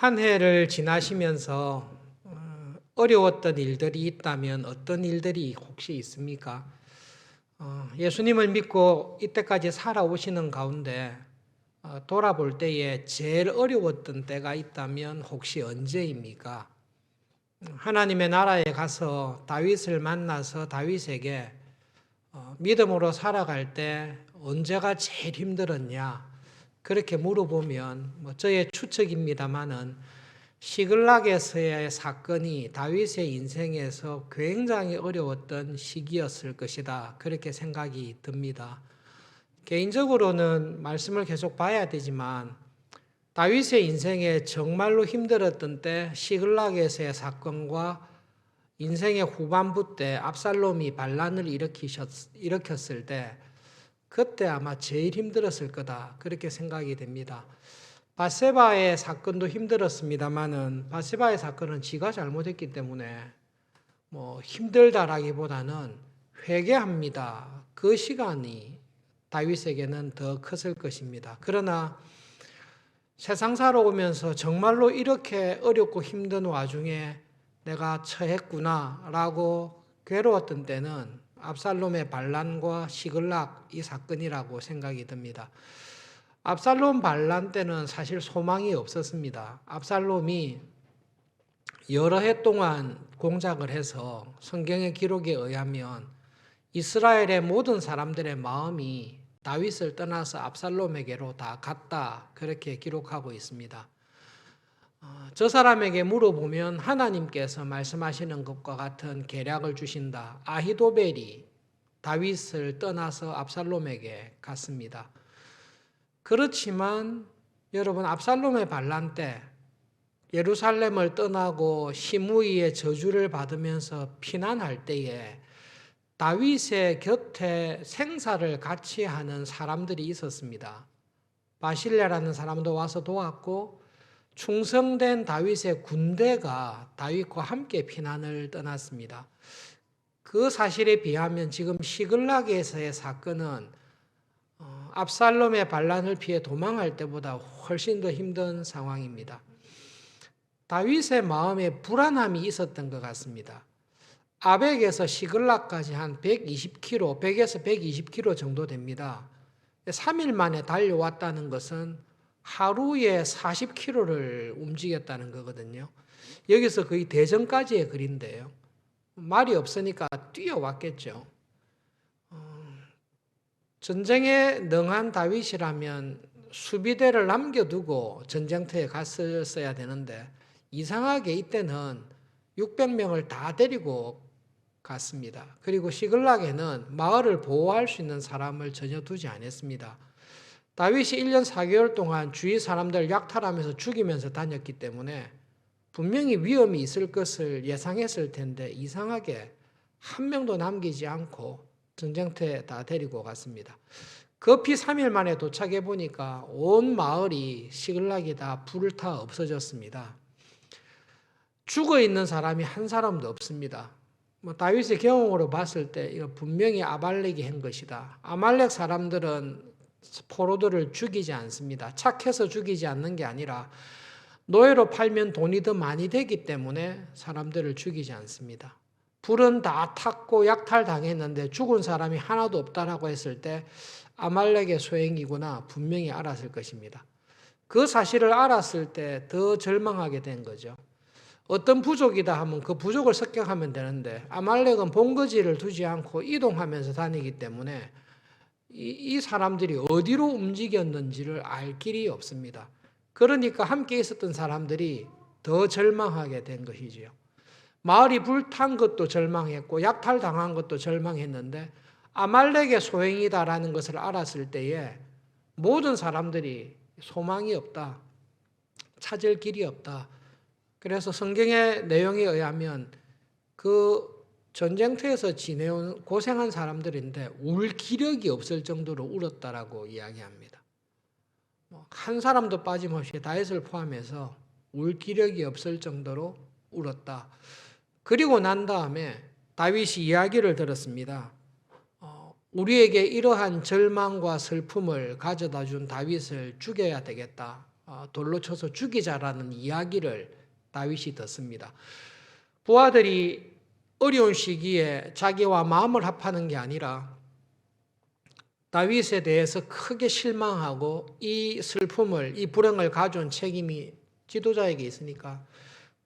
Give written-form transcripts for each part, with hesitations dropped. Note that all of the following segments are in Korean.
한 해를 지나시면서 어려웠던 일들이 있다면 어떤 일들이 혹시 있습니까? 예수님을 믿고 이때까지 살아오시는 가운데 돌아볼 때에 제일 어려웠던 때가 있다면 혹시 언제입니까? 하나님의 나라에 가서 다윗을 만나서 다윗에게 믿음으로 살아갈 때 언제가 제일 힘들었냐? 그렇게 물어보면 저의 추측입니다마는 시글락에서의 사건이 다윗의 인생에서 굉장히 어려웠던 시기였을 것이다. 그렇게 생각이 듭니다. 개인적으로는 말씀을 계속 봐야 되지만 다윗의 인생에 정말로 힘들었던 때 시글락에서의 사건과 인생의 후반부 때 압살롬이 반란을 일으켰을 때 그때 아마 제일 힘들었을 거다. 그렇게 생각이 됩니다. 밧세바의 사건도 힘들었습니다만은 밧세바의 사건은 지가 잘못했기 때문에 힘들다라기보다는 회개합니다. 그 시간이 다윗에게는 더 컸을 것입니다. 그러나 세상 살아오면서 정말로 이렇게 어렵고 힘든 와중에 내가 처했구나라고 괴로웠던 때는 압살롬의 반란과 시글락 이 사건이라고 생각이 듭니다. 압살롬 반란 때는 사실 소망이 없었습니다. 압살롬이 여러 해 동안 공작을 해서 성경의 기록에 의하면 이스라엘의 모든 사람들의 마음이 다윗을 떠나서 압살롬에게로 다 갔다 그렇게 기록하고 있습니다. 저 사람에게 물어보면 하나님께서 말씀하시는 것과 같은 계략을 주신다. 아히도벨이 다윗을 떠나서 압살롬에게 갔습니다. 그렇지만 여러분 압살롬의 반란 때 예루살렘을 떠나고 시므이의 저주를 받으면서 피난할 때에 다윗의 곁에 생사를 같이 하는 사람들이 있었습니다. 바실레라는 사람도 와서 도왔고 충성된 다윗의 군대가 다윗과 함께 피난을 떠났습니다. 그 사실에 비하면 지금 시글락에서의 사건은 압살롬의 반란을 피해 도망할 때보다 훨씬 더 힘든 상황입니다. 다윗의 마음에 불안함이 있었던 것 같습니다. 아벡에서 시글락까지 한 120km, 100에서 120km 정도 됩니다. 3일 만에 달려왔다는 것은 하루에 40km를 움직였다는 거거든요. 여기서 거의 대전까지의 거리인데요. 말이 없으니까 뛰어왔겠죠. 전쟁에 능한 다윗이라면 수비대를 남겨두고 전쟁터에 갔었어야 되는데 이상하게 이때는 600명을 다 데리고 갔습니다. 그리고 시글락에는 마을을 보호할 수 있는 사람을 전혀 두지 않았습니다. 다윗이 1년 4개월 동안 주위 사람들을 약탈하면서 죽이면서 다녔기 때문에 분명히 위험이 있을 것을 예상했을 텐데 이상하게 한 명도 남기지 않고 전쟁터에 다 데리고 갔습니다. 급히 3일 만에 도착해 보니까 온 마을이 시글락이 다 불타 없어졌습니다. 죽어 있는 사람이 한 사람도 없습니다. 다윗의 경험으로 봤을 때 이거 분명히 아말렉이 한 것이다. 아말렉 사람들은 포로들을 죽이지 않습니다. 착해서 죽이지 않는 게 아니라 노예로 팔면 돈이 더 많이 되기 때문에 사람들을 죽이지 않습니다. 불은 다 탔고 약탈당했는데 죽은 사람이 하나도 없다라고 했을 때 아말렉의 소행이구나 분명히 알았을 것입니다. 그 사실을 알았을 때 더 절망하게 된 거죠. 어떤 부족이다 하면 그 부족을 습격하면 되는데 아말렉은 본거지를 두지 않고 이동하면서 다니기 때문에 이 사람들이 어디로 움직였는지를 알 길이 없습니다. 그러니까 함께 있었던 사람들이 더 절망하게 된 것이지요. 마을이 불탄 것도 절망했고 약탈당한 것도 절망했는데 아말렉의 소행이다라는 것을 알았을 때에 모든 사람들이 소망이 없다. 찾을 길이 없다. 그래서 성경의 내용에 의하면 그 전쟁터에서 지내온 고생한 사람들인데 울 기력이 없을 정도로 울었다라고 이야기합니다. 한 사람도 빠짐없이 다윗을 포함해서 울 기력이 없을 정도로 울었다. 그리고 난 다음에 다윗이 이야기를 들었습니다. 우리에게 이러한 절망과 슬픔을 가져다 준 다윗을 죽여야 되겠다. 돌로 쳐서 죽이자라는 이야기를 다윗이 듣습니다. 부하들이 어려운 시기에 자기와 마음을 합하는 게 아니라 다윗에 대해서 크게 실망하고 이 슬픔을, 이 불행을 가져온 책임이 지도자에게 있으니까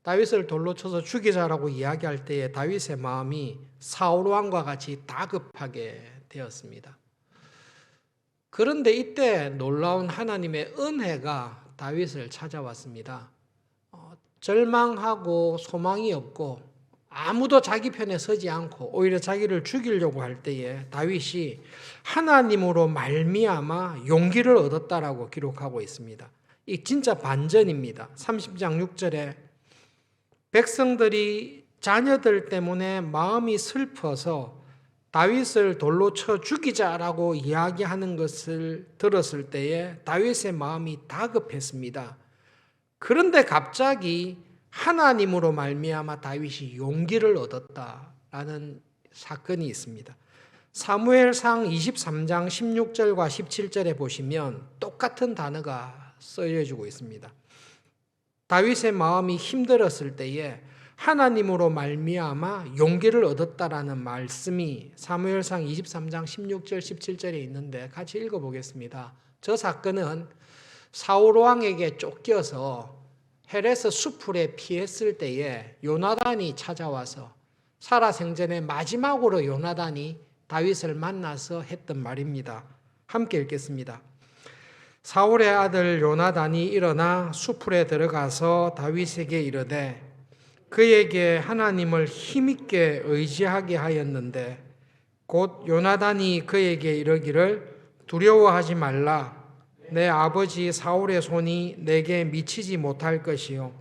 다윗을 돌로 쳐서 죽이자라고 이야기할 때에 다윗의 마음이 사울 왕과 같이 다급하게 되었습니다. 그런데 이때 놀라운 하나님의 은혜가 다윗을 찾아왔습니다. 절망하고 소망이 없고 아무도 자기 편에 서지 않고 오히려 자기를 죽이려고 할 때에 다윗이 하나님으로 말미암아 용기를 얻었다라고 기록하고 있습니다. 이 진짜 반전입니다. 30장 6절에 백성들이 자녀들 때문에 마음이 슬퍼서 다윗을 돌로 쳐 죽이자라고 이야기하는 것을 들었을 때에 다윗의 마음이 다급했습니다. 그런데 갑자기 하나님으로 말미암아 다윗이 용기를 얻었다라는 사건이 있습니다. 사무엘상 23장 16절과 17절에 보시면 똑같은 단어가 쓰여지고 있습니다. 다윗의 마음이 힘들었을 때에 하나님으로 말미암아 용기를 얻었다라는 말씀이 사무엘상 23장 16절 17절에 있는데 같이 읽어보겠습니다. 저 사건은 사울 왕에게 쫓겨서 헤레스 수풀에 피했을 때에 요나단이 찾아와서 살아생전에 마지막으로 요나단이 다윗을 만나서 했던 말입니다. 함께 읽겠습니다. 사울의 아들 요나단이 일어나 수풀에 들어가서 다윗에게 이르되 그에게 하나님을 힘있게 의지하게 하였는데 곧 요나단이 그에게 이르기를 두려워하지 말라. 내 아버지 사울의 손이 내게 미치지 못할 것이요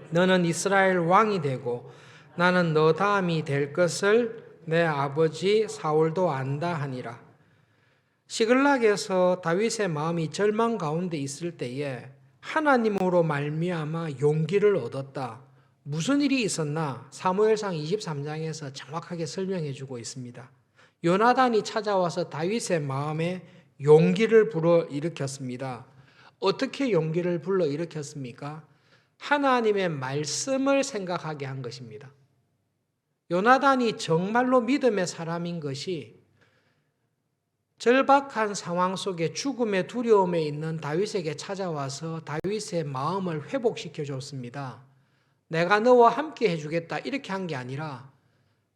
너는 이스라엘 왕이 되고 나는 너 다음이 될 것을 내 아버지 사울도 안다 하니라. 시글락에서 다윗의 마음이 절망 가운데 있을 때에 하나님으로 말미암아 용기를 얻었다. 무슨 일이 있었나? 사무엘상 23장에서 정확하게 설명해 주고 있습니다. 요나단이 찾아와서 다윗의 마음에 용기를 불어일으켰습니다. 어떻게 용기를 불러일으켰습니까? 하나님의 말씀을 생각하게 한 것입니다. 요나단이 정말로 믿음의 사람인 것이 절박한 상황 속에 죽음의 두려움에 있는 다윗에게 찾아와서 다윗의 마음을 회복시켜 줬습니다. 내가 너와 함께 해주겠다 이렇게 한 게 아니라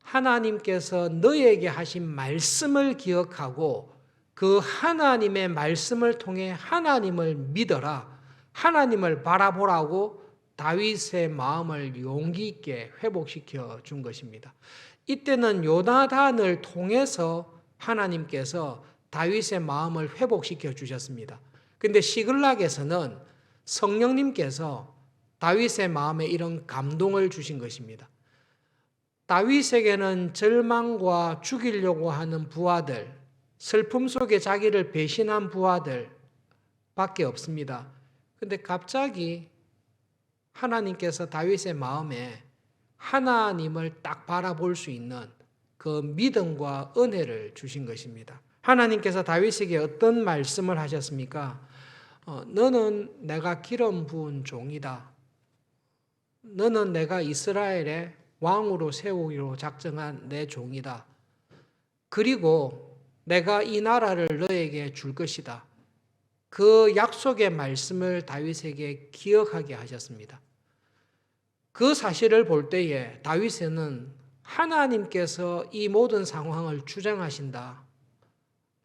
하나님께서 너에게 하신 말씀을 기억하고 그 하나님의 말씀을 통해 하나님을 믿어라, 하나님을 바라보라고 다윗의 마음을 용기 있게 회복시켜 준 것입니다. 이때는 요나단을 통해서 하나님께서 다윗의 마음을 회복시켜 주셨습니다. 근데 시글락에서는 성령님께서 다윗의 마음에 이런 감동을 주신 것입니다. 다윗에게는 절망과 죽이려고 하는 부하들, 슬픔 속에 자기를 배신한 부하들 밖에 없습니다. 근데 갑자기 하나님께서 다윗의 마음에 하나님을 딱 바라볼 수 있는 그 믿음과 은혜를 주신 것입니다. 하나님께서 다윗에게 어떤 말씀을 하셨습니까? 너는 내가 기름 부은 종이다. 너는 내가 이스라엘의 왕으로 세우기로 작정한 내 종이다. 그리고 내가 이 나라를 너에게 줄 것이다. 그 약속의 말씀을 다윗에게 기억하게 하셨습니다. 그 사실을 볼 때에 다윗에는 하나님께서 이 모든 상황을 주장하신다.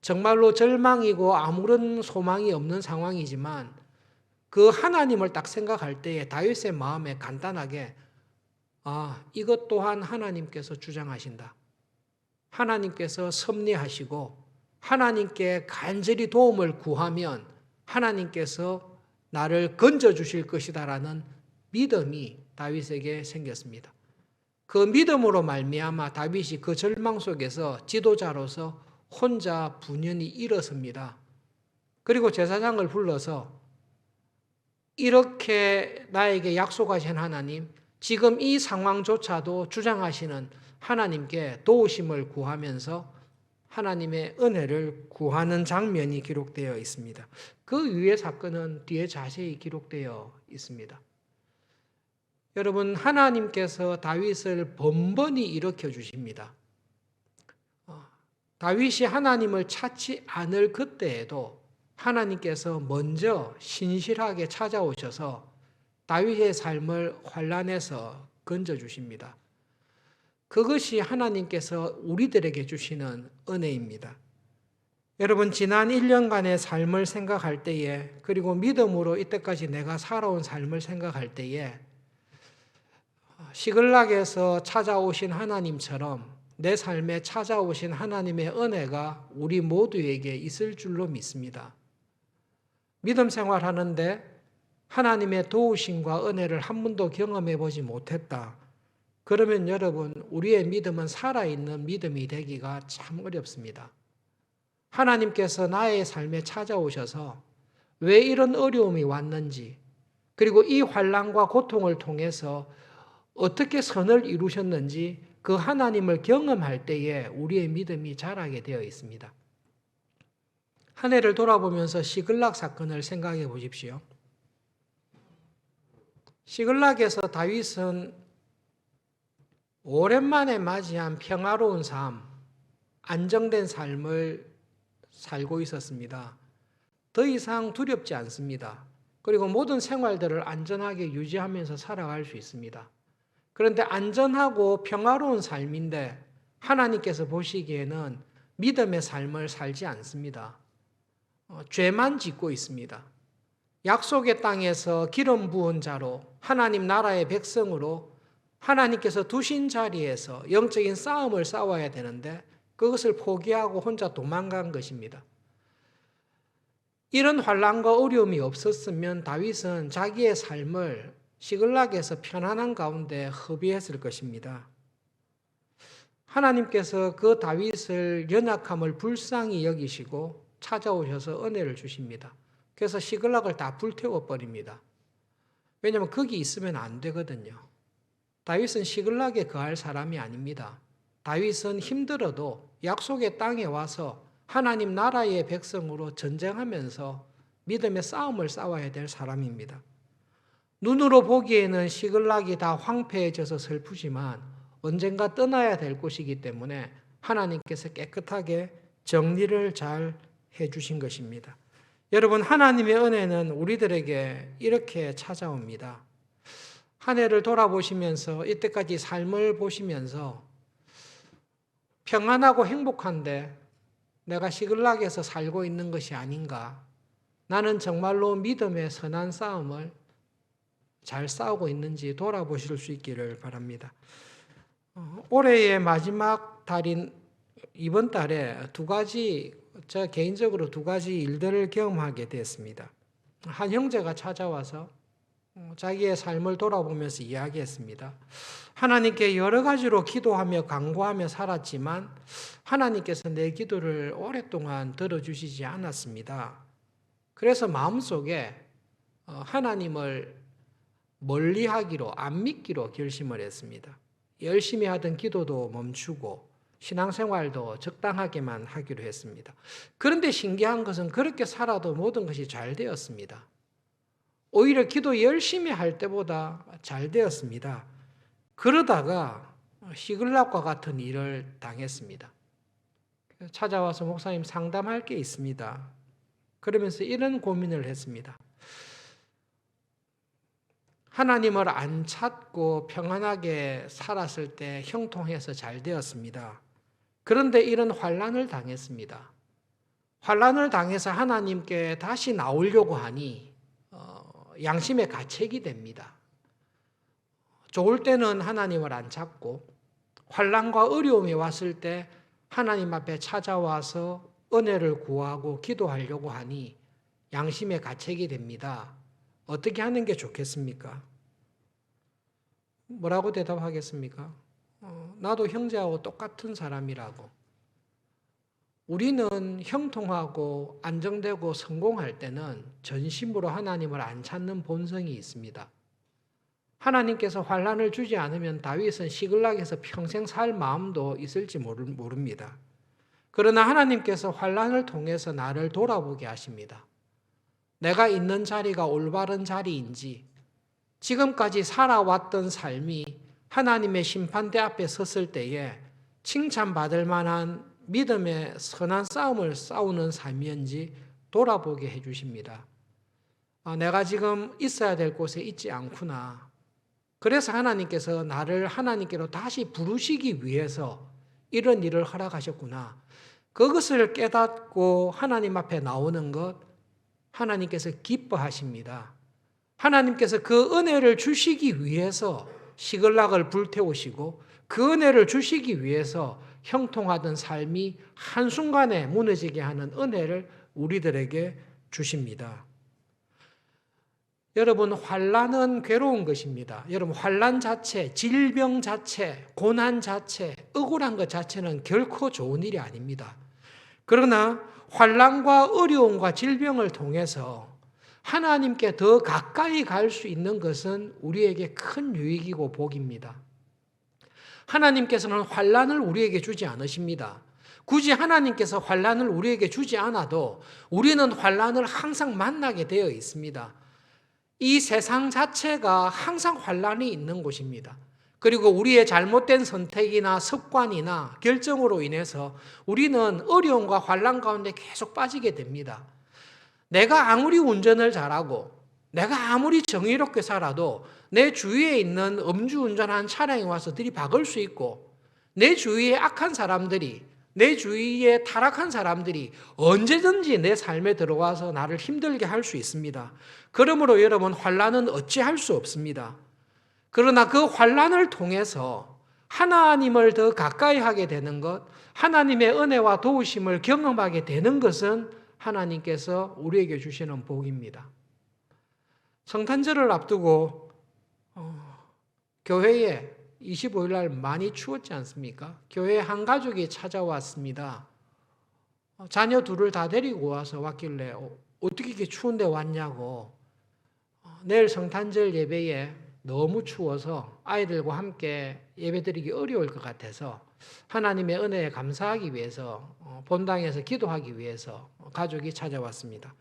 정말로 절망이고 아무런 소망이 없는 상황이지만 그 하나님을 딱 생각할 때에 다윗의 마음에 간단하게 이것 또한 하나님께서 주장하신다. 하나님께서 섭리하시고 하나님께 간절히 도움을 구하면 하나님께서 나를 건져주실 것이다라는 믿음이 다윗에게 생겼습니다. 그 믿음으로 말미암아 다윗이 그 절망 속에서 지도자로서 혼자 분연히 일어섭니다. 그리고 제사장을 불러서 이렇게 나에게 약속하신 하나님, 지금 이 상황조차도 주장하시는 하나님께 도우심을 구하면서 하나님의 은혜를 구하는 장면이 기록되어 있습니다. 그 이후의 사건은 뒤에 자세히 기록되어 있습니다. 여러분, 하나님께서 다윗을 번번이 일으켜 주십니다. 다윗이 하나님을 찾지 않을 그때에도 하나님께서 먼저 신실하게 찾아오셔서 다윗의 삶을 환난에서 건져주십니다. 그것이 하나님께서 우리들에게 주시는 은혜입니다. 여러분, 지난 1년간의 삶을 생각할 때에, 그리고 믿음으로 이때까지 내가 살아온 삶을 생각할 때에 시글락에서 찾아오신 하나님처럼 내 삶에 찾아오신 하나님의 은혜가 우리 모두에게 있을 줄로 믿습니다. 믿음 생활하는데 하나님의 도우심과 은혜를 한 번도 경험해 보지 못했다. 그러면 여러분, 우리의 믿음은 살아있는 믿음이 되기가 참 어렵습니다. 하나님께서 나의 삶에 찾아오셔서 왜 이런 어려움이 왔는지, 그리고 이 환난과 고통을 통해서 어떻게 선을 이루셨는지 그 하나님을 경험할 때에 우리의 믿음이 자라게 되어 있습니다. 한 해를 돌아보면서 시글락 사건을 생각해 보십시오. 시글락에서 다윗은 오랜만에 맞이한 평화로운 삶, 안정된 삶을 살고 있었습니다. 더 이상 두렵지 않습니다. 그리고 모든 생활들을 안전하게 유지하면서 살아갈 수 있습니다. 그런데 안전하고 평화로운 삶인데 하나님께서 보시기에는 믿음의 삶을 살지 않습니다. 죄만 짓고 있습니다. 약속의 땅에서 기름 부은 자로 하나님 나라의 백성으로 하나님께서 두신 자리에서 영적인 싸움을 싸워야 되는데 그것을 포기하고 혼자 도망간 것입니다. 이런 환난과 어려움이 없었으면 다윗은 자기의 삶을 시글락에서 편안한 가운데 허비했을 것입니다. 하나님께서 그 다윗을 연약함을 불쌍히 여기시고 찾아오셔서 은혜를 주십니다. 그래서 시글락을 다 불태워 버립니다. 왜냐하면 거기 있으면 안 되거든요. 다윗은 시글락에 거할 사람이 아닙니다. 다윗은 힘들어도 약속의 땅에 와서 하나님 나라의 백성으로 전쟁하면서 믿음의 싸움을 싸워야 될 사람입니다. 눈으로 보기에는 시글락이 다 황폐해져서 슬프지만 언젠가 떠나야 될 곳이기 때문에 하나님께서 깨끗하게 정리를 잘 해주신 것입니다. 여러분, 하나님의 은혜는 우리들에게 이렇게 찾아옵니다. 한 해를 돌아보시면서 이때까지 삶을 보시면서 평안하고 행복한데 내가 시글락에서 살고 있는 것이 아닌가? 나는 정말로 믿음의 선한 싸움을 잘 싸우고 있는지 돌아보실 수 있기를 바랍니다. 올해의 마지막 달인 이번 달에 저 개인적으로 두 가지 일들을 경험하게 됐습니다. 한 형제가 찾아와서 자기의 삶을 돌아보면서 이야기했습니다. 하나님께 여러 가지로 기도하며 간구하며 살았지만 하나님께서 내 기도를 오랫동안 들어주시지 않았습니다. 그래서 마음속에 하나님을 멀리하기로, 안 믿기로 결심을 했습니다. 열심히 하던 기도도 멈추고 신앙생활도 적당하게만 하기로 했습니다. 그런데 신기한 것은 그렇게 살아도 모든 것이 잘 되었습니다. 오히려 기도 열심히 할 때보다 잘 되었습니다. 그러다가 시글락과 같은 일을 당했습니다. 찾아와서 목사님 상담할 게 있습니다. 그러면서 이런 고민을 했습니다. 하나님을 안 찾고 평안하게 살았을 때 형통해서 잘 되었습니다. 그런데 이런 환난을 당했습니다. 환난을 당해서 하나님께 다시 나오려고 하니 양심의 가책이 됩니다. 좋을 때는 하나님을 안 찾고 환난과 어려움이 왔을 때 하나님 앞에 찾아와서 은혜를 구하고 기도하려고 하니 양심의 가책이 됩니다. 어떻게 하는 게 좋겠습니까? 뭐라고 대답하겠습니까? 나도 형제하고 똑같은 사람이라고. 우리는 형통하고 안정되고 성공할 때는 전심으로 하나님을 안 찾는 본성이 있습니다. 하나님께서 환난을 주지 않으면 다윗은 시글락에서 평생 살 마음도 있을지 모릅니다. 그러나 하나님께서 환난을 통해서 나를 돌아보게 하십니다. 내가 있는 자리가 올바른 자리인지, 지금까지 살아왔던 삶이 하나님의 심판대 앞에 섰을 때에 칭찬받을 만한 믿음의 선한 싸움을 싸우는 삶이었는지 돌아보게 해주십니다. 내가 지금 있어야 될 곳에 있지 않구나. 그래서 하나님께서 나를 하나님께로 다시 부르시기 위해서 이런 일을 허락하셨구나. 그것을 깨닫고 하나님 앞에 나오는 것, 하나님께서 기뻐하십니다. 하나님께서 그 은혜를 주시기 위해서 시글락을 불태우시고 그 은혜를 주시기 위해서 형통하던 삶이 한순간에 무너지게 하는 은혜를 우리들에게 주십니다. 여러분, 환난은 괴로운 것입니다. 여러분, 환난 자체, 질병 자체, 고난 자체, 억울한 것 자체는 결코 좋은 일이 아닙니다. 그러나 환난과 어려움과 질병을 통해서 하나님께 더 가까이 갈 수 있는 것은 우리에게 큰 유익이고 복입니다. 하나님께서는 환난을 우리에게 주지 않으십니다. 굳이 하나님께서 환난을 우리에게 주지 않아도 우리는 환난을 항상 만나게 되어 있습니다. 이 세상 자체가 항상 환난이 있는 곳입니다. 그리고 우리의 잘못된 선택이나 습관이나 결정으로 인해서 우리는 어려움과 환난 가운데 계속 빠지게 됩니다. 내가 아무리 운전을 잘하고 내가 아무리 정의롭게 살아도 내 주위에 있는 음주운전한 차량이 와서 들이박을 수 있고 내 주위에 악한 사람들이, 내 주위에 타락한 사람들이 언제든지 내 삶에 들어와서 나를 힘들게 할 수 있습니다. 그러므로 여러분, 환난은 어찌할 수 없습니다. 그러나 그 환난을 통해서 하나님을 더 가까이 하게 되는 것, 하나님의 은혜와 도우심을 경험하게 되는 것은 하나님께서 우리에게 주시는 복입니다. 성탄절을 앞두고 교회에 25일 날 많이 추웠지 않습니까? 교회에 한 가족이 찾아왔습니다. 자녀 둘을 다 데리고 와서 왔길래 어떻게 이렇게 추운데 왔냐고. 내일 성탄절 예배에 너무 추워서 아이들과 함께 예배드리기 어려울 것 같아서 하나님의 은혜에 감사하기 위해서 본당에서 기도하기 위해서 가족이 찾아왔습니다.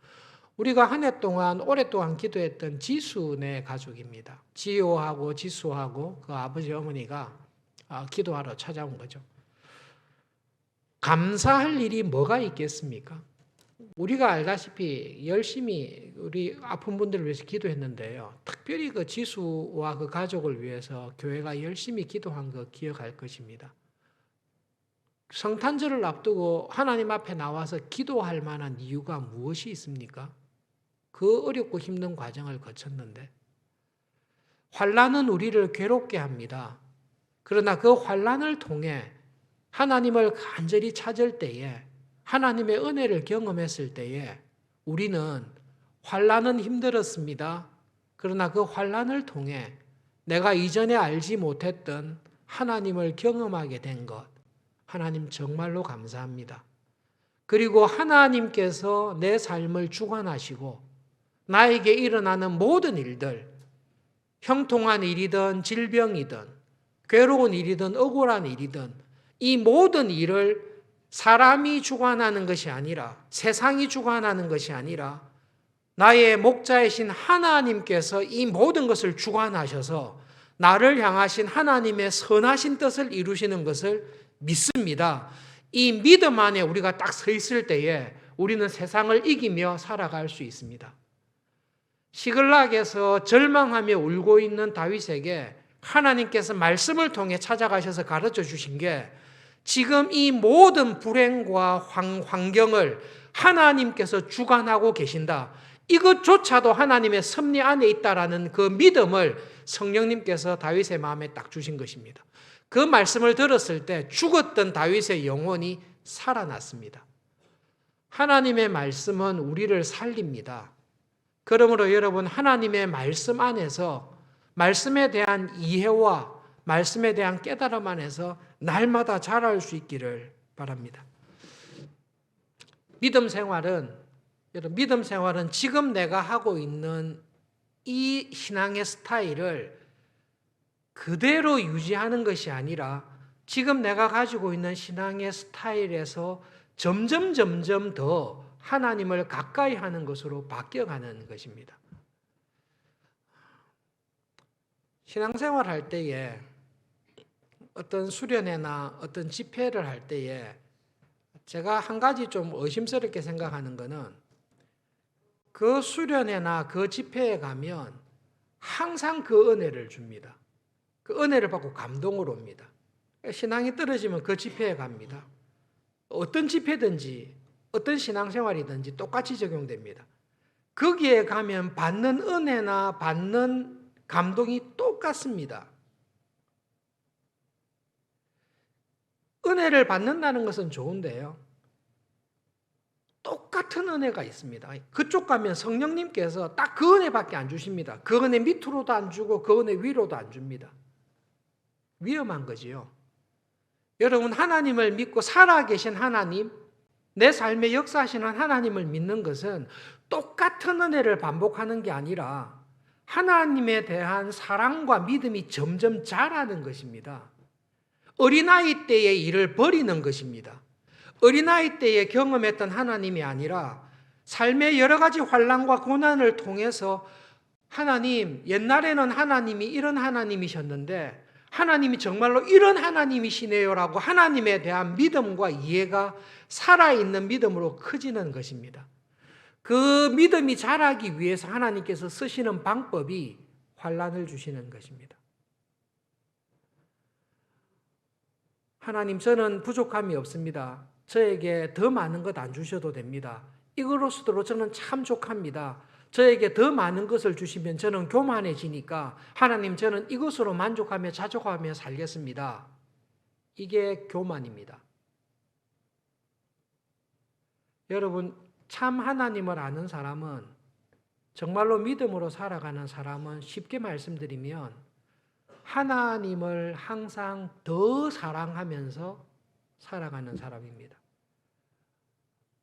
우리가 한 해 동안 오랫동안 기도했던 지수네 가족입니다. 지호하고 지수하고 그 아버지 어머니가 기도하러 찾아온 거죠. 감사할 일이 뭐가 있겠습니까? 우리가 알다시피 열심히 우리 아픈 분들을 위해서 기도했는데요. 특별히 그 지수와 그 가족을 위해서 교회가 열심히 기도한 거 기억할 것입니다. 성탄절을 앞두고 하나님 앞에 나와서 기도할 만한 이유가 무엇이 있습니까? 그 어렵고 힘든 과정을 거쳤는데 환난은 우리를 괴롭게 합니다. 그러나 그 환난을 통해 하나님을 간절히 찾을 때에, 하나님의 은혜를 경험했을 때에 우리는 환난은 힘들었습니다. 그러나 그 환난을 통해 내가 이전에 알지 못했던 하나님을 경험하게 된 것, 하나님 정말로 감사합니다. 그리고 하나님께서 내 삶을 주관하시고 나에게 일어나는 모든 일들, 형통한 일이든 질병이든 괴로운 일이든 억울한 일이든 이 모든 일을 사람이 주관하는 것이 아니라, 세상이 주관하는 것이 아니라 나의 목자이신 하나님께서 이 모든 것을 주관하셔서 나를 향하신 하나님의 선하신 뜻을 이루시는 것을 믿습니다. 이 믿음 안에 우리가 딱 서 있을 때에 우리는 세상을 이기며 살아갈 수 있습니다. 시글락에서 절망하며 울고 있는 다윗에게 하나님께서 말씀을 통해 찾아가셔서 가르쳐 주신 게 지금 이 모든 불행과 환경을 하나님께서 주관하고 계신다. 이것조차도 하나님의 섭리 안에 있다라는 그 믿음을 성령님께서 다윗의 마음에 딱 주신 것입니다. 그 말씀을 들었을 때 죽었던 다윗의 영혼이 살아났습니다. 하나님의 말씀은 우리를 살립니다. 그러므로 여러분, 하나님의 말씀 안에서 말씀에 대한 이해와 말씀에 대한 깨달음 안에서 날마다 자랄 수 있기를 바랍니다. 믿음 생활은 지금 내가 하고 있는 이 신앙의 스타일을 그대로 유지하는 것이 아니라 지금 내가 가지고 있는 신앙의 스타일에서 점점 더 하나님을 가까이 하는 것으로 바뀌어가는 것입니다. 신앙생활 할 때에 어떤 수련회나 어떤 집회를 할 때에 제가 한 가지 좀 의심스럽게 생각하는 것은 그 수련회나 그 집회에 가면 항상 그 은혜를 줍니다. 그 은혜를 받고 감동을 옵니다. 신앙이 떨어지면 그 집회에 갑니다. 어떤 집회든지 어떤 신앙생활이든지 똑같이 적용됩니다. 거기에 가면 받는 은혜나 받는 감동이 똑같습니다. 은혜를 받는다는 것은 좋은데요. 똑같은 은혜가 있습니다. 그쪽 가면 성령님께서 딱 그 은혜밖에 안 주십니다. 그 은혜 밑으로도 안 주고 그 은혜 위로도 안 줍니다. 위험한 거지요. 여러분, 하나님을 믿고 살아계신 하나님, 내 삶에 역사하시는 하나님을 믿는 것은 똑같은 은혜를 반복하는 게 아니라 하나님에 대한 사랑과 믿음이 점점 자라는 것입니다. 어린아이 때의 일을 버리는 것입니다. 어린아이 때에 경험했던 하나님이 아니라 삶의 여러 가지 환난과 고난을 통해서 하나님, 옛날에는 하나님이 이런 하나님이셨는데 하나님이 정말로 이런 하나님이시네요라고 하나님에 대한 믿음과 이해가 살아있는 믿음으로 커지는 것입니다. 그 믿음이 자라기 위해서 하나님께서 쓰시는 방법이 환난을 주시는 것입니다. 하나님, 저는 부족함이 없습니다. 저에게 더 많은 것 안 주셔도 됩니다. 이것으로 저는 참 족합니다. 저에게 더 많은 것을 주시면 저는 교만해지니까 하나님, 저는 이것으로 만족하며 자족하며 살겠습니다. 이게 교만입니다. 여러분, 참 하나님을 아는 사람은, 정말로 믿음으로 살아가는 사람은 쉽게 말씀드리면 하나님을 항상 더 사랑하면서 살아가는 사람입니다.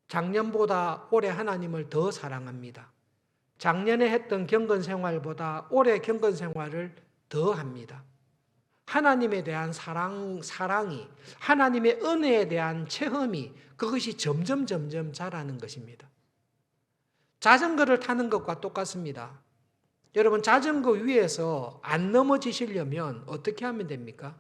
작년보다 올해 하나님을 더 사랑합니다. 작년에 했던 경건 생활보다 올해 경건 생활을 더 합니다. 하나님에 대한 사랑이, 하나님의 은혜에 대한 체험이 그것이 점점 자라는 것입니다. 자전거를 타는 것과 똑같습니다. 여러분, 자전거 위에서 안 넘어지시려면 어떻게 하면 됩니까?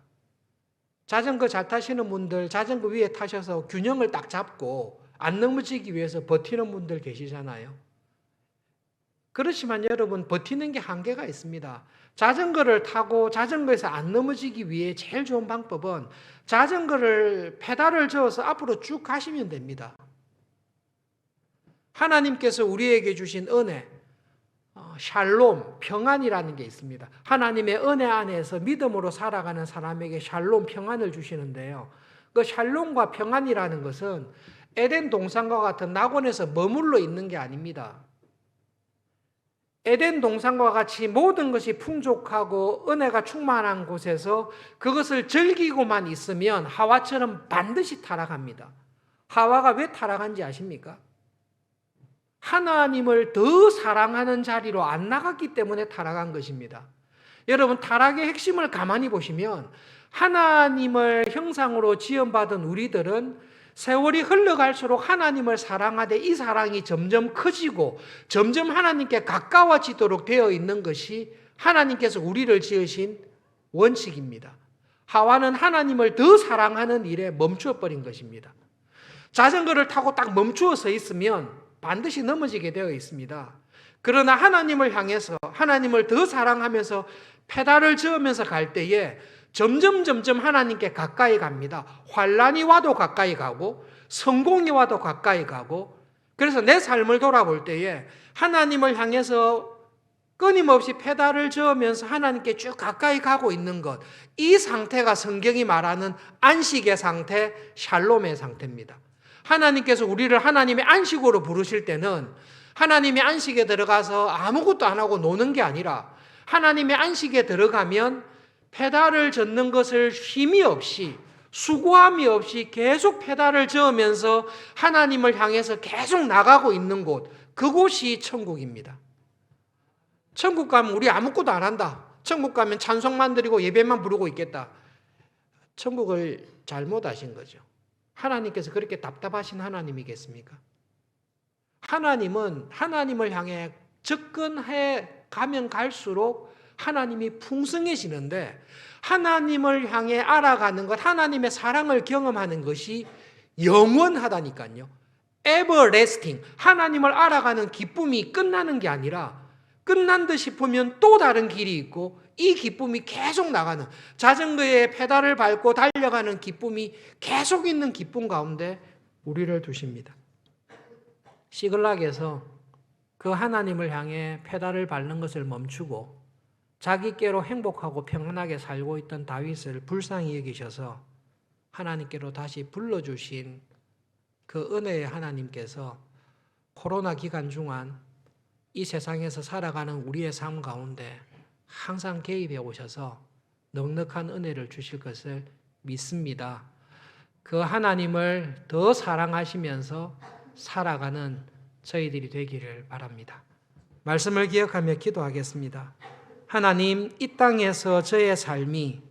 자전거 잘 타시는 분들 자전거 위에 타셔서 균형을 딱 잡고 안 넘어지기 위해서 버티는 분들 계시잖아요. 그렇지만 여러분, 버티는 게 한계가 있습니다. 자전거를 타고 자전거에서 안 넘어지기 위해 제일 좋은 방법은 자전거를 페달을 저어서 앞으로 쭉 가시면 됩니다. 하나님께서 우리에게 주신 은혜, 샬롬, 평안이라는 게 있습니다. 하나님의 은혜 안에서 믿음으로 살아가는 사람에게 샬롬, 평안을 주시는데요. 그 샬롬과 평안이라는 것은 에덴 동산과 같은 낙원에서 머물러 있는 게 아닙니다. 에덴 동산과 같이 모든 것이 풍족하고 은혜가 충만한 곳에서 그것을 즐기고만 있으면 하와처럼 반드시 타락합니다. 하와가 왜 타락한지 아십니까? 하나님을 더 사랑하는 자리로 안 나갔기 때문에 타락한 것입니다. 여러분, 타락의 핵심을 가만히 보시면 하나님을 형상으로 지음받은 우리들은 세월이 흘러갈수록 하나님을 사랑하되 이 사랑이 점점 커지고 점점 하나님께 가까워지도록 되어 있는 것이 하나님께서 우리를 지으신 원칙입니다. 하와는 하나님을 더 사랑하는 일에 멈추어버린 것입니다. 자전거를 타고 딱 멈추어 서 있으면 반드시 넘어지게 되어 있습니다. 그러나 하나님을 향해서 하나님을 더 사랑하면서 페달을 저으면서 갈 때에 점점 하나님께 가까이 갑니다. 환난이 와도 가까이 가고 성공이 와도 가까이 가고, 그래서 내 삶을 돌아볼 때에 하나님을 향해서 끊임없이 페달을 저으면서 하나님께 쭉 가까이 가고 있는 것, 이 상태가 성경이 말하는 안식의 상태, 샬롬의 상태입니다. 하나님께서 우리를 하나님의 안식으로 부르실 때는 하나님의 안식에 들어가서 아무것도 안 하고 노는 게 아니라 하나님의 안식에 들어가면 페달을 젓는 것을 쉼이 없이 수고함이 없이 계속 페달을 저으면서 하나님을 향해서 계속 나가고 있는 곳, 그곳이 천국입니다. 천국 가면 우리 아무것도 안 한다. 천국 가면 찬송만 드리고 예배만 부르고 있겠다. 천국을 잘못 아신 거죠. 하나님께서 그렇게 답답하신 하나님이겠습니까? 하나님은 하나님을 향해 접근해 가면 갈수록 하나님이 풍성해지는데, 하나님을 향해 알아가는 것, 하나님의 사랑을 경험하는 것이 영원하다니까요. everlasting. 하나님을 알아가는 기쁨이 끝나는 게 아니라 끝난 듯 싶으면 또 다른 길이 있고, 이 기쁨이 계속 나가는, 자전거에 페달을 밟고 달려가는 기쁨이 계속 있는 기쁨 가운데 우리를 두십니다. 시글락에서 그 하나님을 향해 페달을 밟는 것을 멈추고 자기께로 행복하고 평안하게 살고 있던 다윗을 불쌍히 여기셔서 하나님께로 다시 불러주신 그 은혜의 하나님께서 코로나 기간 중한 이 세상에서 살아가는 우리의 삶 가운데 항상 개입해 오셔서 넉넉한 은혜를 주실 것을 믿습니다. 그 하나님을 더 사랑하시면서 살아가는 저희들이 되기를 바랍니다. 말씀을 기억하며 기도하겠습니다. 하나님, 이 땅에서 저의 삶이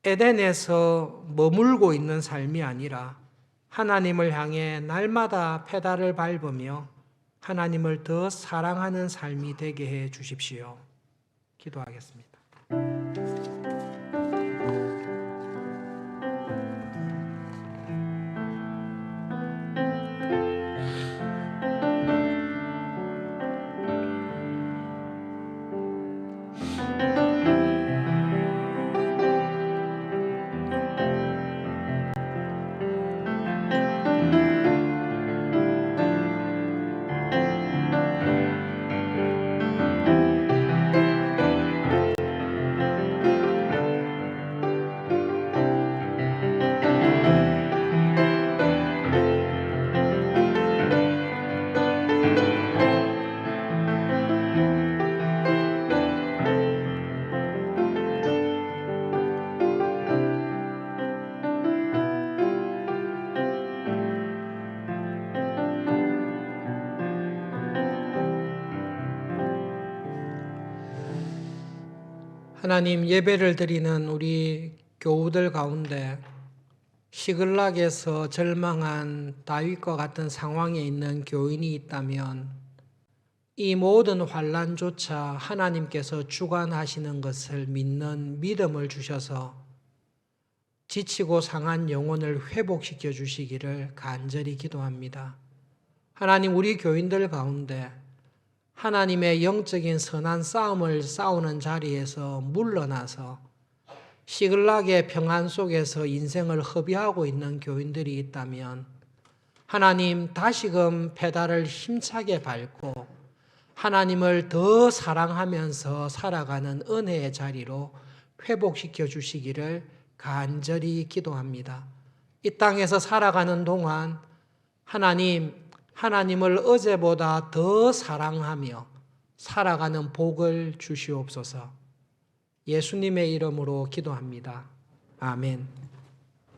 에덴에서 머물고 있는 삶이 아니라 하나님을 향해 날마다 페달을 밟으며 하나님을 더 사랑하는 삶이 되게 해 주십시오. 기도하겠습니다. 하나님, 예배를 드리는 우리 교우들 가운데 시글락에서 절망한 다윗과 같은 상황에 있는 교인이 있다면 이 모든 환난조차 하나님께서 주관하시는 것을 믿는 믿음을 주셔서 지치고 상한 영혼을 회복시켜 주시기를 간절히 기도합니다. 하나님, 우리 교인들 가운데 하나님의 영적인 선한 싸움을 싸우는 자리에서 물러나서 시글락의 평안 속에서 인생을 허비하고 있는 교인들이 있다면 하나님, 다시금 페달을 힘차게 밟고 하나님을 더 사랑하면서 살아가는 은혜의 자리로 회복시켜 주시기를 간절히 기도합니다. 이 땅에서 살아가는 동안 하나님을 어제보다 더 사랑하며 살아가는 복을 주시옵소서. 예수님의 이름으로 기도합니다. 아멘.